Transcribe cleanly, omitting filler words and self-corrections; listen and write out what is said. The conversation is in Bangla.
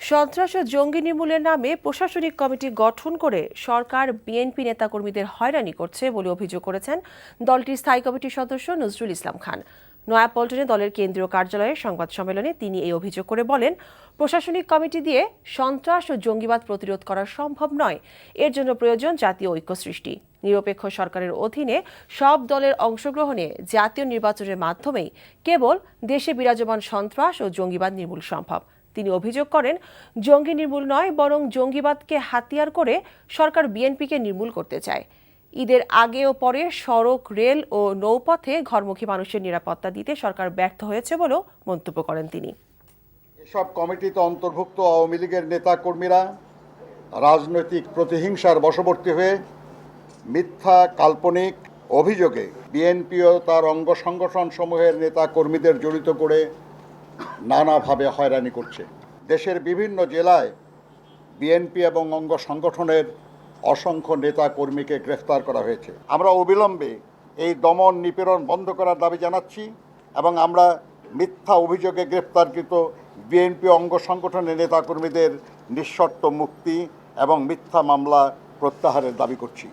সন্ত্রাস ও জঙ্গি নির্মূলের নামে প্রশাসনিক কমিটি গঠন করে সরকার বিএনপি নেতাকর্মীদের হয়রানি করছে বলে অভিযোগ করেছেন দলটির স্থায়ী কমিটির সদস্য নজরুল ইসলাম খান। নয়াপল্টনে দলের কেন্দ্রীয় কার্যালয়ে সংবাদ সম্মেলনে তিনি এই অভিযোগ করে বলেন, প্রশাসনিক কমিটি দিয়ে সন্ত্রাস ও জঙ্গিবাদ প্রতিরোধ করা সম্ভব নয়। এর জন্য প্রয়োজন জাতীয় ঐক্য সৃষ্টি। নিরপেক্ষ সরকারের অধীনে সব দলের অংশগ্রহণে জাতীয় নির্বাচনের মাধ্যমেই কেবল দেশে বিরাজমান সন্ত্রাস ও জঙ্গিবাদ নির্মূল সম্ভব। তিনি অভিযোগ করেন, জঙ্গি নির্মূল নয়, বরং জঙ্গিবাদকে হাতিয়ার করে সরকার বিএনপিকে নির্মূল করতে চায়। ঈদের আগে ও পরে সড়ক, রেল ও নৌপথে ঘরমুখী মানুষের নিরাপত্তা দিতে সরকার ব্যর্থ হয়েছে বলেও মন্তব্য করেন তিনি। এসব কমিটিতে অন্তর্ভুক্ত আওয়ামী লীগের নেতাকর্মীরা রাজনৈতিক প্রতিহিংসার বশবর্তী হয়ে মিথ্যা কাল্পনিক অভিযোগে বিএনপি ও তার অঙ্গ সংগঠন সমূহের নেতাকর্মীদের জড়িত করে নানাভাবে হয়রানি করছে। দেশের বিভিন্ন জেলায় বিএনপি এবং অঙ্গ সংগঠনের অসংখ্য নেতা কর্মীকে গ্রেফতার করা হয়েছে। আমরা অবিলম্বে এই দমন নিপীড়ন বন্ধ করার দাবি জানাচ্ছি এবং আমরা মিথ্যা অভিযোগে গ্রেফতারকৃত বিএনপি অঙ্গ সংগঠনের নেতাকর্মীদের নিঃশর্ত মুক্তি এবং মিথ্যা মামলা প্রত্যাহারের দাবি করছি।